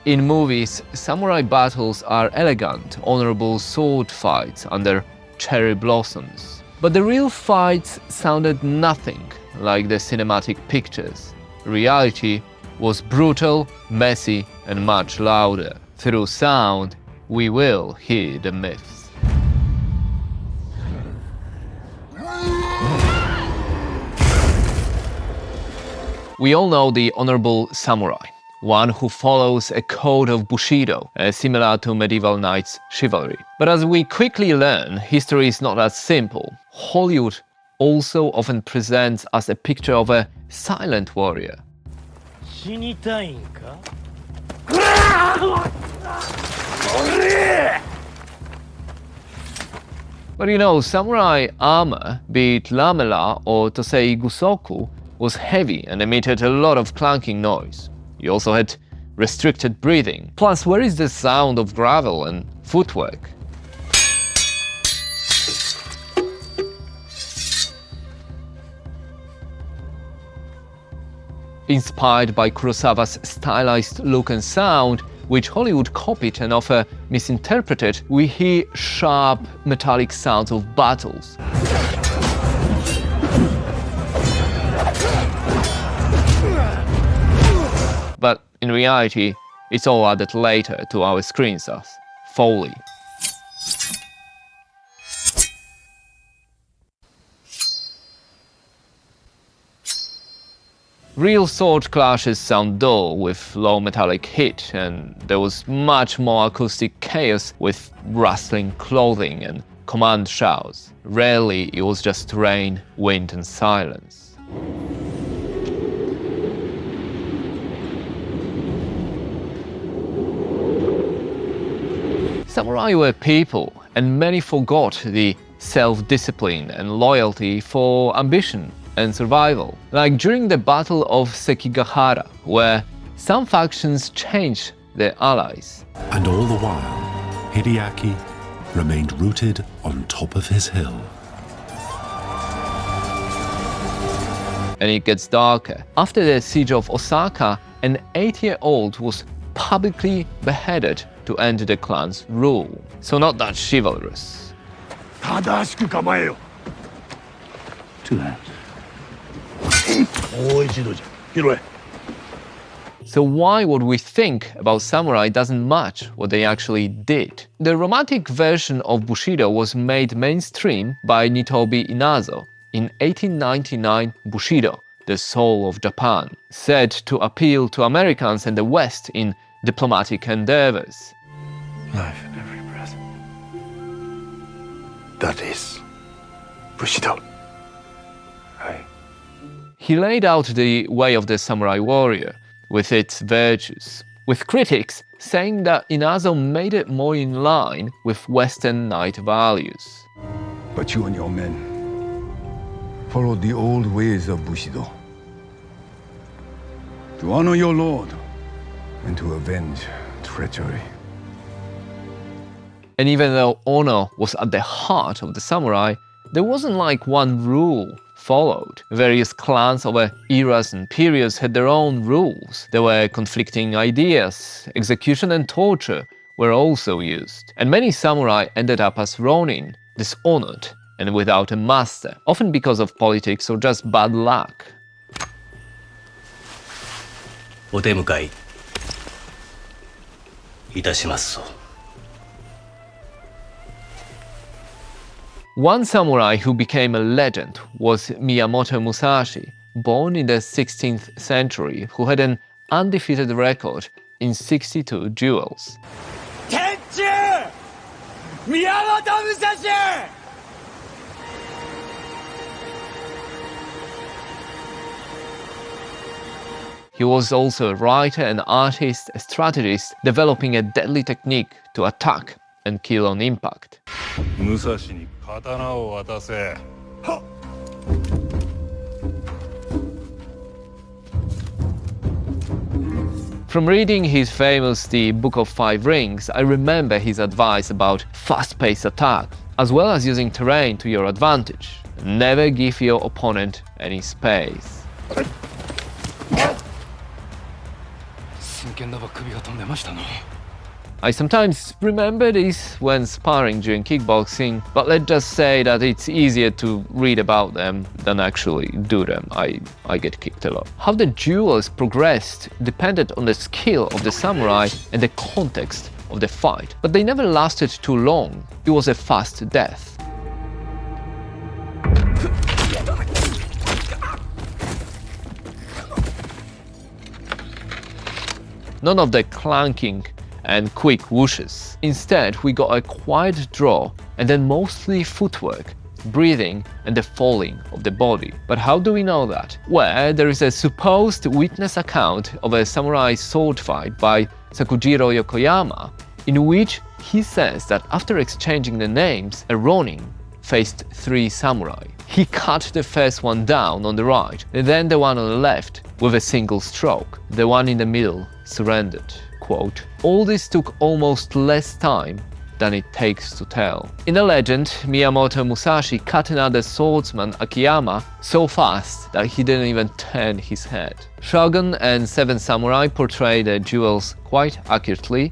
In movies, samurai battles are elegant, honorable sword fights under cherry blossoms. But the real fights sounded nothing like the cinematic pictures. Reality was brutal, messy, and much louder. Through sound, we will hear the myths. We all know the honorable samurai, one who follows a code of Bushido, similar to medieval knights' chivalry. But as we quickly learn, history is not as simple. Hollywood also often presents us a picture of a silent warrior. But you know, samurai armor, be it lamela or tosei gusoku, was heavy and emitted a lot of clanking noise. You also had restricted breathing. Plus, where is the sound of gravel and footwork? Inspired by Kurosawa's stylized look and sound, which Hollywood copied and often misinterpreted, we hear sharp, metallic sounds of battles. But in reality, it's all added later to our screens as Foley. Real sword clashes sound dull with low metallic hit, and there was much more acoustic chaos with rustling clothing and command shouts. Rarely it was just rain, wind, and silence. Samurai were people, and many forgot the self-discipline and loyalty for ambition and survival. Like during the Battle of Sekigahara, where some factions changed their allies. And all the while, Hideaki remained rooted on top of his hill. And it gets darker. After the siege of Osaka, an 8-year-old was publicly beheaded to end the clan's rule. So not that chivalrous. Two hands. So why would we think about samurai doesn't match what they actually did? The romantic version of Bushido was made mainstream by Nitobe Inazo in 1899. Bushido, the soul of Japan, said to appeal to Americans and the West in diplomatic endeavors. Life in every breath. That is Bushido. He laid out the way of the samurai warrior, with its virtues, with critics saying that Inazo made it more in line with Western knight values. But you and your men followed the old ways of Bushido. To honor your lord and to avenge treachery. And even though honor was at the heart of the samurai, there wasn't like one rule followed. Various clans over eras and periods had their own rules. There were conflicting ideas. Execution and torture were also used. And many samurai ended up as Ronin, dishonored and without a master, often because of politics or just bad luck. お出迎えいたしますぞ。 One samurai who became a legend was Miyamoto Musashi, born in the 16th century, who had an undefeated record in 62 duels. Miyamoto Musashi! He was also a writer, an artist, a strategist, developing a deadly technique to attack and kill on impact. From reading his famous The Book of Five Rings, I remember his advice about fast-paced attack, as well as using terrain to your advantage. Never give your opponent any space. I sometimes remember this when sparring during kickboxing, but let's just say that it's easier to read about them than actually do them. I get kicked a lot. How the duels progressed depended on the skill of the samurai and the context of the fight, but they never lasted too long. It was a fast death. None of the clanking and quick whooshes. Instead, we got a quiet draw and then mostly footwork, breathing and the falling of the body. But how do we know that? Well, there is a supposed witness account of a samurai sword fight by Sakujiro Yokoyama, in which he says that after exchanging the names, a Ronin faced 3 samurai. He cut the first one down on the right, and then the one on the left with a single stroke. The one in the middle surrendered. Quote, all this took almost less time than it takes to tell. In the legend, Miyamoto Musashi cut another swordsman, Akiyama, so fast that he didn't even turn his head. Shogun and Seven Samurai portray the duels quite accurately.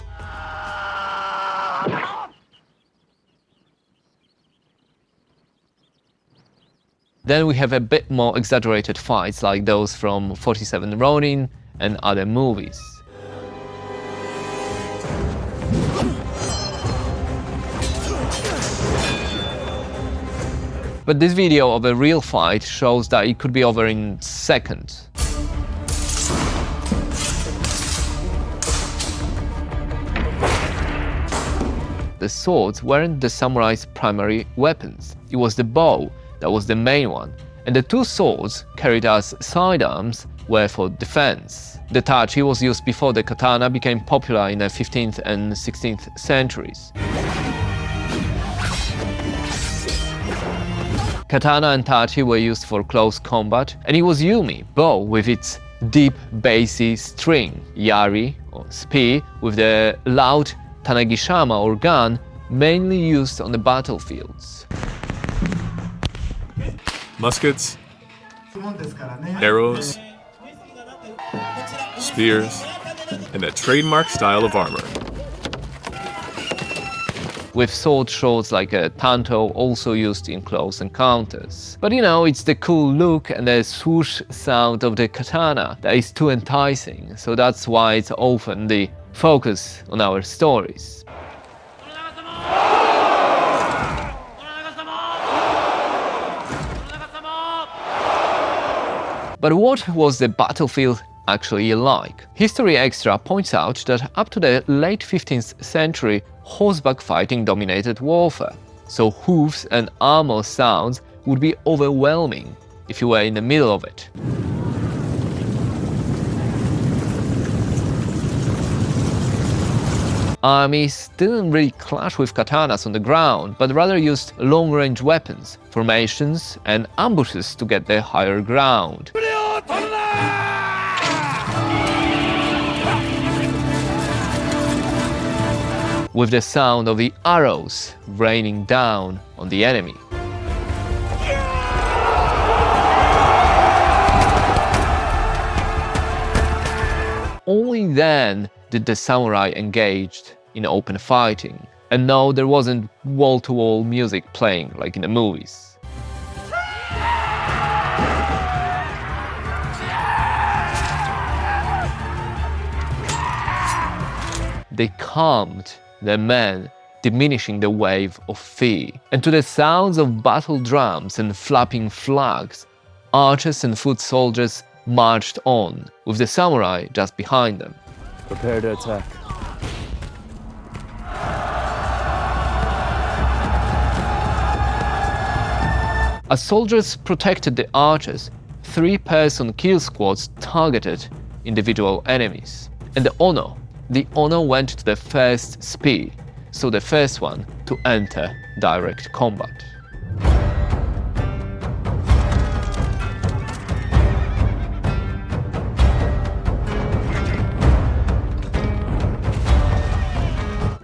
Then we have a bit more exaggerated fights like those from 47 Ronin and other movies. But this video of a real fight shows that it could be over in seconds. The swords weren't the samurai's primary weapons. It was the bow that was the main one, and the 2 swords carried as sidearms were for defense. The tachi was used before the katana became popular in the 15th and 16th centuries. Katana and tachi were used for close combat, and it was yumi, bow with its deep bassy string, yari or spear with the loud tanagishama or gun, mainly used on the battlefields. Muskets, arrows, spears, and a trademark style of armor. With sword swords like a tanto also used in close encounters. But you know, it's the cool look and the swoosh sound of the katana that is too enticing, so that's why it's often the focus on our stories. But what was the battlefield actually like? History Extra points out that up to the late 15th century, horseback fighting dominated warfare, so hoofs and armor sounds would be overwhelming if you were in the middle of it. Armies didn't really clash with katanas on the ground, but rather used long-range weapons, formations, and ambushes to get the higher ground. With the sound of the arrows raining down on the enemy. Only then did the samurai engaged in open fighting. And no, there wasn't wall-to-wall music playing like in the movies. They calmed the men, diminishing the wave of fear. And to the sounds of battle drums and flapping flags, archers and foot soldiers marched on, with the samurai just behind them. Prepare to attack. As soldiers protected the archers, 3-person kill squads targeted individual enemies. And the Ono went to the first spear, so the first one to enter direct combat.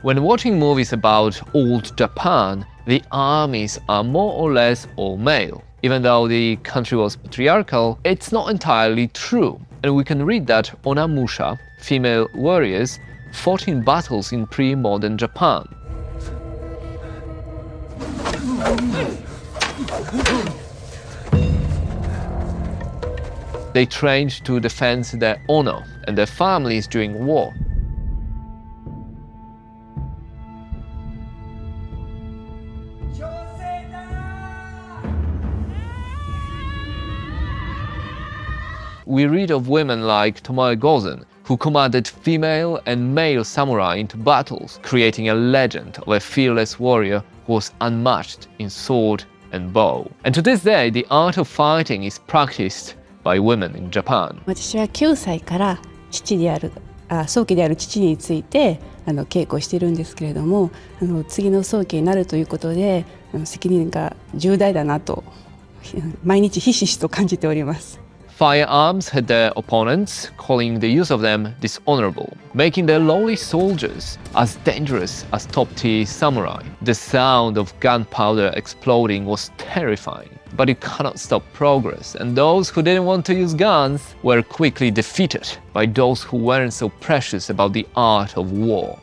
When watching movies about old Japan, the armies are more or less all male. Even though the country was patriarchal, it's not entirely true. And we can read that Onamusha, female warriors, fought in battles in pre-modern Japan. They trained to defend their honor and their families during war. We read of women like Tomoe Gozen, who commanded female and male samurai into battles, creating a legend of a fearless warrior who was unmatched in sword and bow. And to this day, the art of fighting is practiced by women in Japan. 私は9歳から早期である父について稽古しているんですけれども、次の早期になるということで責任が重大だなと毎日ひしひしと感じております。 Firearms had their opponents, calling the use of them dishonorable, making their lowly soldiers as dangerous as top-tier samurai. The sound of gunpowder exploding was terrifying, but it cannot stop progress, and those who didn't want to use guns were quickly defeated by those who weren't so precious about the art of war.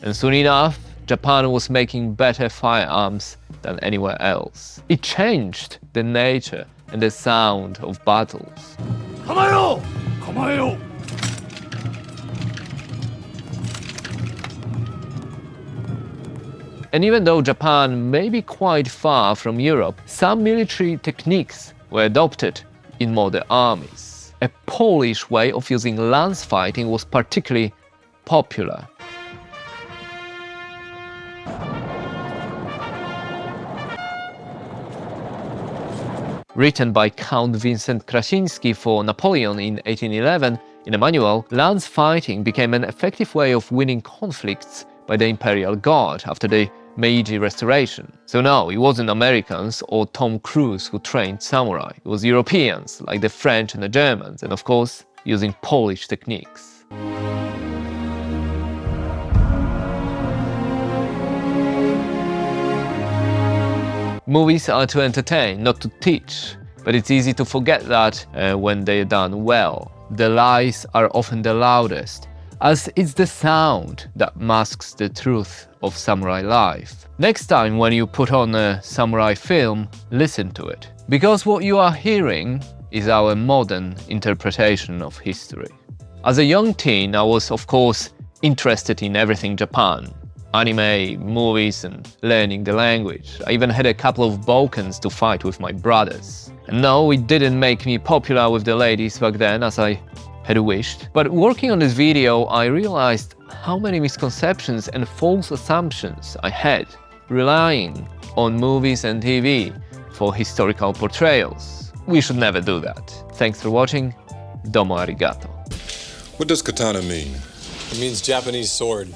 And soon enough, Japan was making better firearms than anywhere else. It changed the nature and the sound of battles. Kamayo! Kamayo! And even though Japan may be quite far from Europe, some military techniques were adopted in modern armies. A Polish way of using lance fighting was particularly popular. Written by Count Vincent Krasiński for Napoleon in 1811, in a manual, lance fighting became an effective way of winning conflicts by the Imperial Guard after the Meiji Restoration. So no, it wasn't Americans or Tom Cruise who trained samurai. It was Europeans, like the French and the Germans, and of course, using Polish techniques. Movies are to entertain, not to teach, but it's easy to forget that when they're done well. The lies are often the loudest, as it's the sound that masks the truth of samurai life. Next time when you put on a samurai film, listen to it, because what you are hearing is our modern interpretation of history. As a young teen, I was of course interested in everything Japan. Anime, movies, and learning the language. I even had a couple of bokens to fight with my brothers. And no, it didn't make me popular with the ladies back then, as I had wished. But working on this video, I realized how many misconceptions and false assumptions I had, relying on movies and TV for historical portrayals. We should never do that. Thanks for watching. Domo arigato. What does katana mean? It means Japanese sword.